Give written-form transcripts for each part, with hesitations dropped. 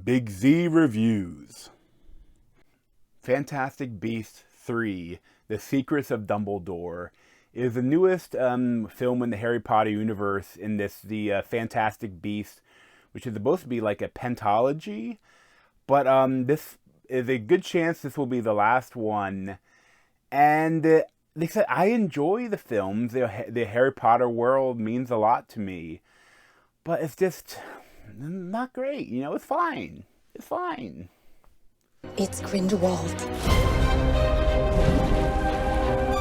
Big Z Reviews. Fantastic Beasts 3, The Secrets of Dumbledore, is the newest film in the Harry Potter universe in the Fantastic Beasts, which is supposed to be like a pentology, but this is a good chance this will be the last one. And they said, I enjoy the films. The Harry Potter world means a lot to me, but it's just not great. You know, it's fine. It's fine. It's Grindelwald.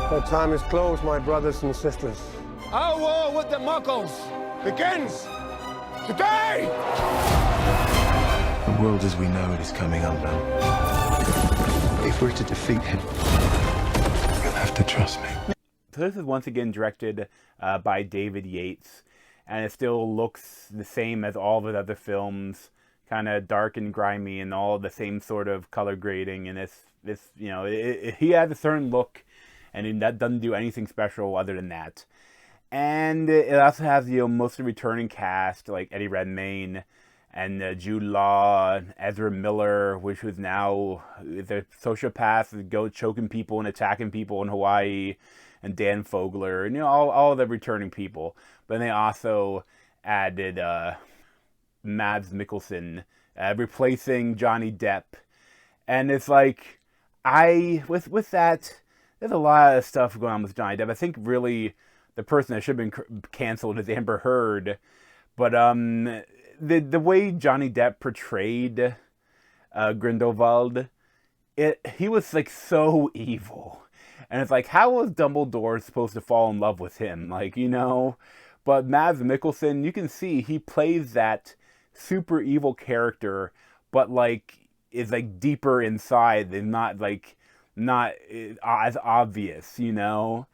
The time is closed, my brothers and sisters. Our war with the Muggles begins today! The world as we know it is coming undone. If we're to defeat him, you'll have to trust me. So this is once again directed by David Yates, and it still looks the same as all of his other films, kind of dark and grimy and all the same sort of color grading. And this you know, he has a certain look, and that doesn't do anything special other than that. And it also has, you know, mostly returning cast like Eddie Redmayne and Jude Law, Ezra Miller, which was now the sociopath, go choking people and attacking people in Hawaii, and Dan Fogler, and you know, all the returning people. But they also added Mads Mikkelsen, replacing Johnny Depp. And it's like, with that, there's a lot of stuff going on with Johnny Depp. I think really the person that should have been canceled is Amber Heard. But the way Johnny Depp portrayed Grindelwald, he was like so evil. And it's like, how was Dumbledore supposed to fall in love with him? Like, you know? But Mads Mikkelsen, you can see he plays that super evil character, but like is like deeper inside and not as obvious, you know.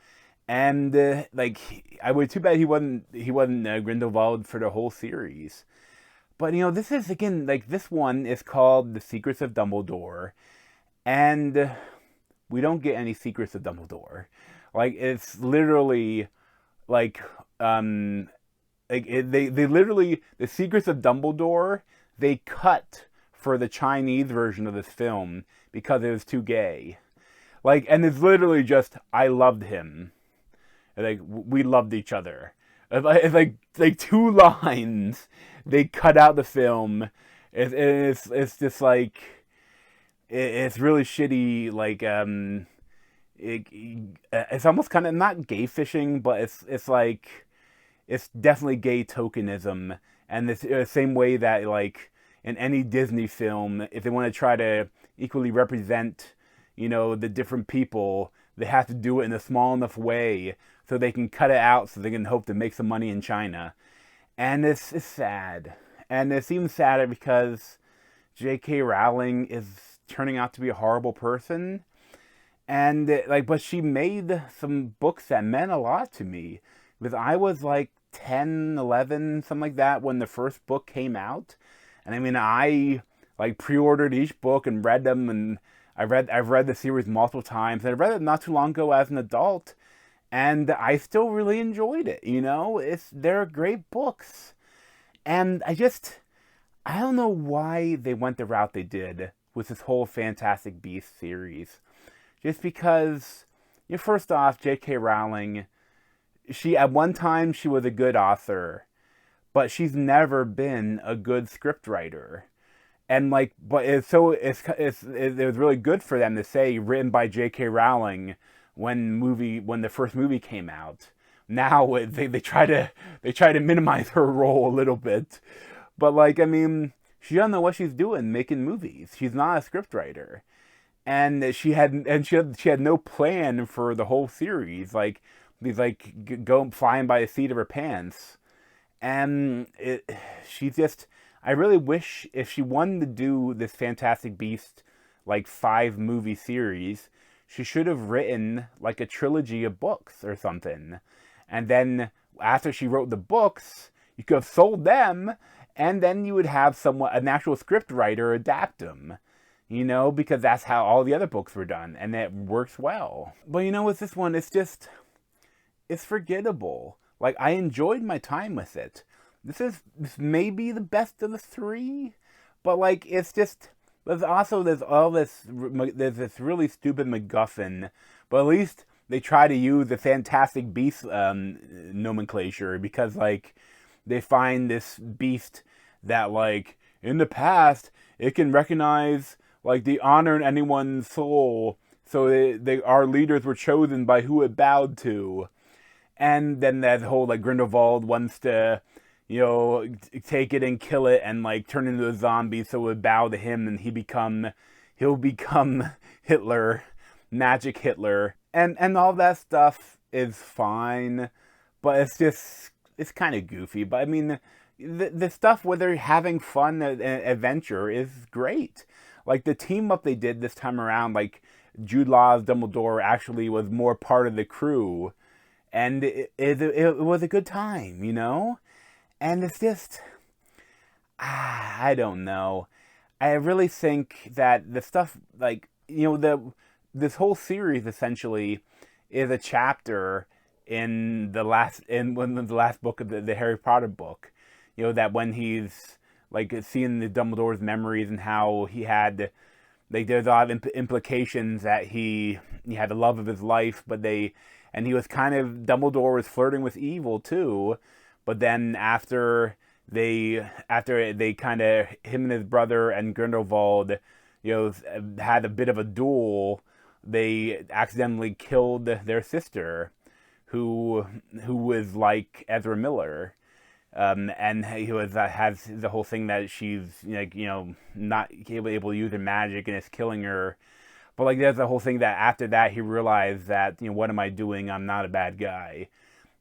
And I would too bad he wasn't Grindelwald for the whole series. But you know, this is again like this one is called The Secrets of Dumbledore, and we don't get any Secrets of Dumbledore. Like it's literally like they literally, the Secrets of Dumbledore, they cut for the Chinese version of this film because it was too gay. Like, and it's literally just, I loved him. Like, we loved each other. It's like 2 lines. They cut out the film. It's just like, it's really shitty. Like, it's almost kind of not gay fishing, but it's like, it's definitely gay tokenism. And the same way that, like, in any Disney film, if they want to try to equally represent, you know, the different people, they have to do it in a small enough way so they can cut it out so they can hope to make some money in China. And it's sad. And it's even sadder because JK Rowling is turning out to be a horrible person. And, like, but she made some books that meant a lot to me. Because I was, like, 10, 11, something like that, when the first book came out. And, I mean, I, like, pre-ordered each book and read them, and I've read the series multiple times. And I read it not too long ago as an adult, and I still really enjoyed it, you know? They're great books. And I don't know why they went the route they did with this whole Fantastic Beasts series. Just because, you know, first off, JK Rowling, at one time she was a good author, but she's never been a good scriptwriter. And like, but it was really good for them to say written by JK Rowling when the first movie came out. Now they try to minimize her role a little bit, but like, I mean, she doesn't know what she's doing making movies. She's not a scriptwriter. And she had no plan for the whole series. Like, these like go flying by the seat of her pants, and I really wish if she wanted to do this Fantastic Beast like 5 movie series, she should have written like a trilogy of books or something, and then after she wrote the books, you could have sold them, and then you would have an actual script writer adapt them. You know, because that's how all the other books were done, and it works well. But you know, with this one, it's forgettable. Like, I enjoyed my time with it. This may be the best of the 3, But like, it's just there's this really stupid MacGuffin, but at least they try to use the Fantastic Beast nomenclature, because like they find this beast that like in the past it can recognize like the honor in anyone's soul, so our leaders were chosen by who it bowed to. And then that whole like Grindelwald wants to, take it and kill it and like turn into a zombie so it would bow to him, and he'll become Hitler, magic Hitler, and all that stuff is fine, but it's kind of goofy. But I mean, the stuff where they're having fun and adventure is great. Like the team up they did this time around, like Jude Law's Dumbledore actually was more part of the crew, and it was a good time, And it's just, I don't know. I really think that the stuff, like, this whole series essentially is a chapter in the last book of the Harry Potter book. That when he's like seeing the Dumbledore's memories and how he had, like, there's a lot of implications that he had the love of his life, and he was Dumbledore was flirting with evil too. But then after they him and his brother and Grindelwald, had a bit of a duel, they accidentally killed their sister, who was like Ezra Miller. And he has the whole thing that she's not able to use her magic and it's killing her. But like there's the whole thing that after that he realized that what am I doing? I'm not a bad guy.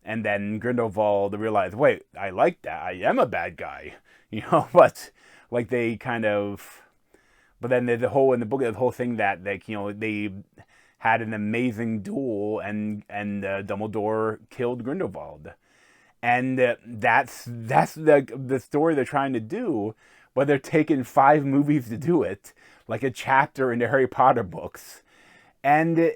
And then Grindelwald realized, wait, I like that. I am a bad guy, But like they but then there's in the book there's the whole thing that like they had an amazing duel and Dumbledore killed Grindelwald. And that's the story they're trying to do, but they're taking 5 movies to do it, like a chapter in the Harry Potter books. And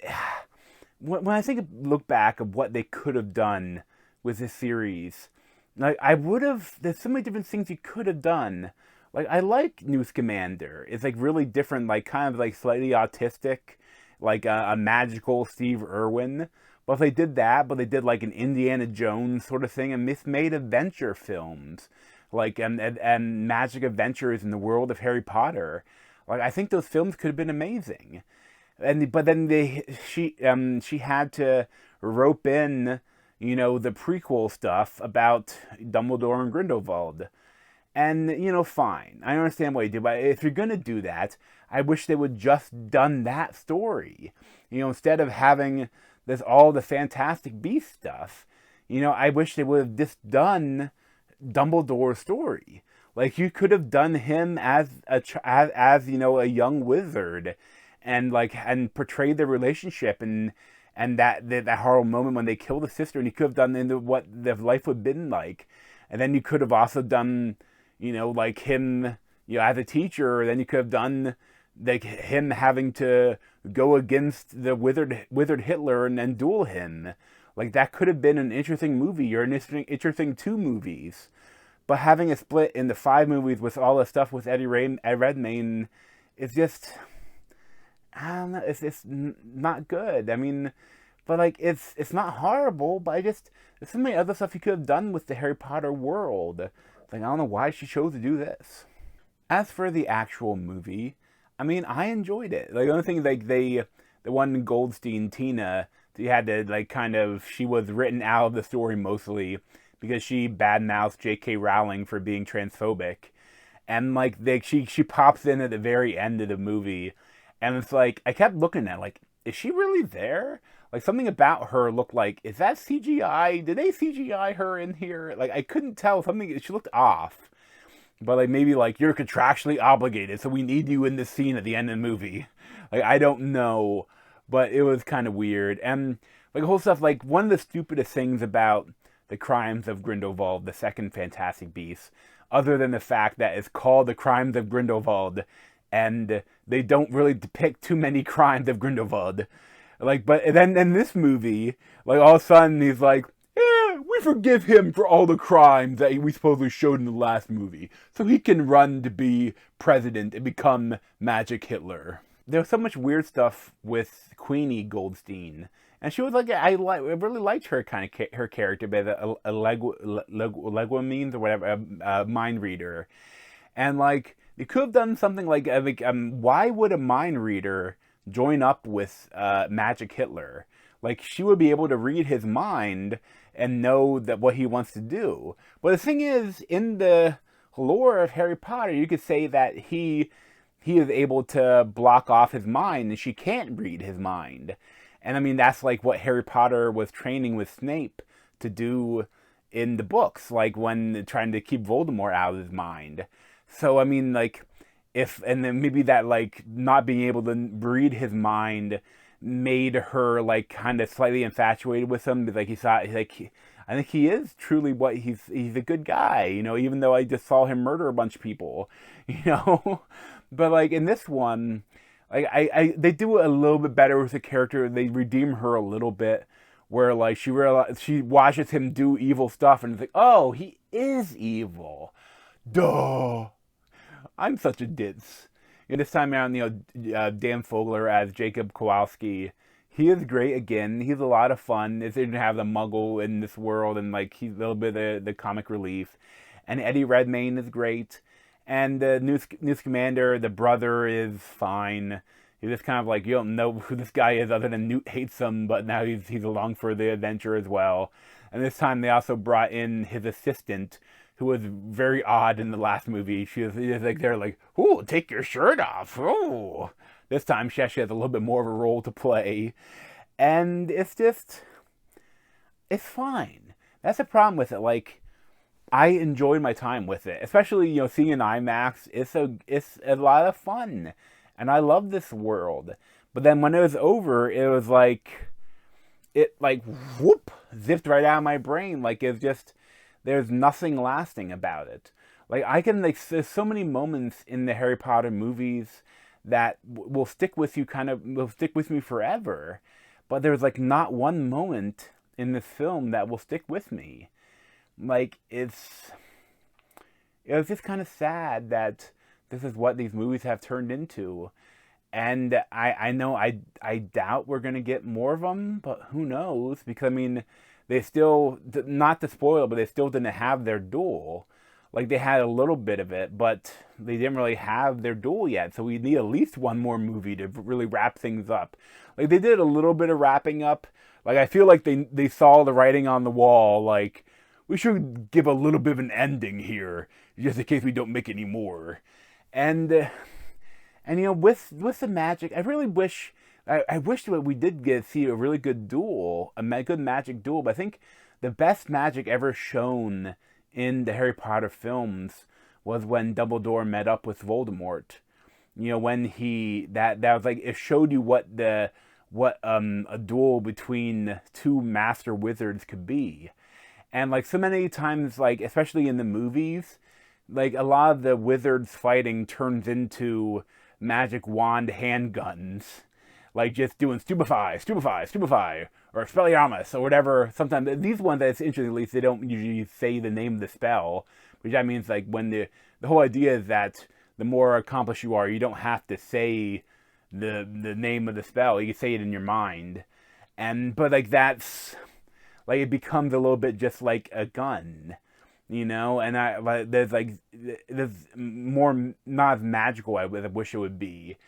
when I look back of what they could have done with this series, like there's so many different things you could have done. Like I like Newt Scamander. It's like really different, like kind of like slightly autistic, like a magical Steve Irwin. But if they did that, but they did like an Indiana Jones sort of thing, and made adventure films, like and magic adventures in the world of Harry Potter, like I think those films could have been amazing. But then she had to rope in, the prequel stuff about Dumbledore and Grindelwald, and fine, I understand what you do, but if you're gonna do that, I wish they would just done that story, instead of having there's all the Fantastic Beast stuff. I wish they would have just done Dumbledore's story. Like you could have done him as a young wizard, and portrayed their relationship and that horrible moment when they killed the sister, and you could have done into what their life would have been like, and then you could have also done like him as a teacher, then you could have done like him having to go against the withered Hitler and then duel him. Like that could have been an interesting movie or an interesting 2 movies. But having it split into 5 movies with all the stuff with Eddie Redmayne, it's just, I don't know, it's not good. I mean, but like it's not horrible, but there's so many other stuff you could have done with the Harry Potter world. Like I don't know why she chose to do this. As for the actual movie, I mean, I enjoyed it. Like the only thing, like the one Goldstein, Tina, they had to she was written out of the story mostly because she badmouthed JK Rowling for being transphobic, and like she pops in at the very end of the movie, and it's like I kept looking at like, is she really there? Like something about her looked like, is that CGI? Did they CGI her in here? Like I couldn't tell, something, she looked off. But like maybe like you're contractually obligated, so we need you in this scene at the end of the movie. Like I don't know, but it was kind of weird. And like the whole stuff, like one of the stupidest things about the Crimes of Grindelwald, the second Fantastic Beast, other than the fact that it's called the Crimes of Grindelwald, and they don't really depict too many crimes of Grindelwald. Like, but then in this movie, like all of a sudden he's like, yeah, we we forgive him for all the crimes that we supposedly showed in the last movie, so he can run to be president and become Magic Hitler. There was so much weird stuff with Queenie Goldstein, and she was like, I really liked her kind of her character, but a legua means or whatever, a mind reader, and like they could have done something like why would a mind reader join up with Magic Hitler? Like, she would be able to read his mind and know that what he wants to do. But the thing is, in the lore of Harry Potter, you could say that he is able to block off his mind and she can't read his mind. And I mean, that's like what Harry Potter was training with Snape to do in the books, like when trying to keep Voldemort out of his mind. So I mean, like, and then maybe that, like, not being able to read his mind made her like kind of slightly infatuated with him. Like, he thought, like, I think he is truly what he's a good guy, you know, even though I just saw him murder a bunch of people, you know. But like in this one, like they do a little bit better with the character. They redeem her a little bit, where like she watches him do evil stuff and it's like, oh, he is evil. Duh. I'm such a ditz. And this time around, you know, Dan Fogler as Jacob Kowalski, he is great again. He's a lot of fun. It's going to have the Muggle in this world, and like he's a little bit of the comic relief. And Eddie Redmayne is great. And the new Scamander, the brother, is fine. He's just kind of like, you don't know who this guy is other than Newt hates him, but now he's along for the adventure as well. And this time they also brought in his assistant, who was very odd in the last movie. She was like, they're like, ooh, take your shirt off. Ooh. This time she actually has a little bit more of a role to play. And it's fine. That's the problem with it. Like, I enjoyed my time with it. Especially, you know, seeing in IMAX, it's a lot of fun. And I love this world. But then when it was over, it was like, whoop, zipped right out of my brain. Like, it's just, there's nothing lasting about it. Like, there's so many moments in the Harry Potter movies that will stick with you, will stick with me forever. But there's like not one moment in this film that will stick with me. Like, it was just kind of sad that this is what these movies have turned into. And I know I doubt we're going to get more of them, but who knows? Because, I mean, they still, not to spoil, but they still didn't have their duel. Like, they had a little bit of it, but they didn't really have their duel yet. So we need at least one more movie to really wrap things up. Like, they did a little bit of wrapping up. Like, I feel like they saw the writing on the wall, like, we should give a little bit of an ending here, just in case we don't make any more. And you know, with the magic, I really wish, I wish that we did see a really good duel, a good magic duel. But I think the best magic ever shown in the Harry Potter films was when Dumbledore met up with Voldemort. You know, when that was like, it showed you what a duel between two master wizards could be. And like so many times, like especially in the movies, like a lot of the wizards fighting turns into magic wand handguns. Like just doing stupefy, or Expelliarmus, or whatever. Sometimes, these ones, that's interesting, at least they don't usually say the name of the spell. Which that means, like, when the whole idea is that the more accomplished you are, you don't have to say the name of the spell. You can say it in your mind. But like, that's, like, it becomes a little bit just like a gun. You know? And there's more, not as magical as I wish it would be.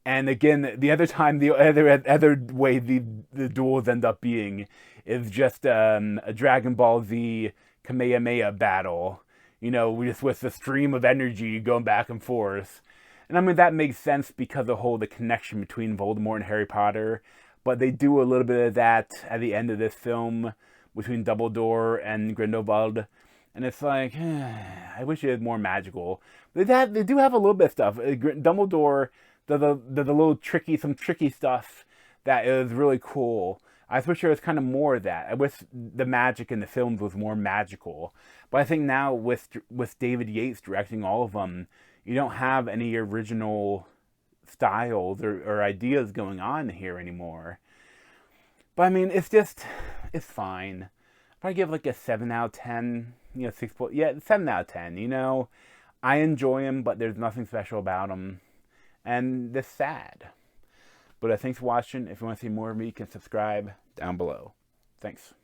And again, the other time, the other way the duels end up being is just a Dragon Ball Z Kamehameha battle. You know, just with the stream of energy going back and forth. And I mean, that makes sense because of the connection between Voldemort and Harry Potter. But they do a little bit of that at the end of this film between Dumbledore and Grindelwald. And it's like, I wish it was more magical. They do have a little bit of stuff. Dumbledore, the little some tricky stuff that is really cool. I wish there was kind of more of that. I wish the magic in the films was more magical. But I think now with David Yates directing all of them, you don't have any original styles or ideas going on here anymore. But I mean, it's fine. probably give like a 7 out of 10. 6 point, yeah, 7 out of 10. I enjoy him, but there's nothing special about him, and this sad. But thanks for watching. If you want to see more of me, you can subscribe down below. Thanks.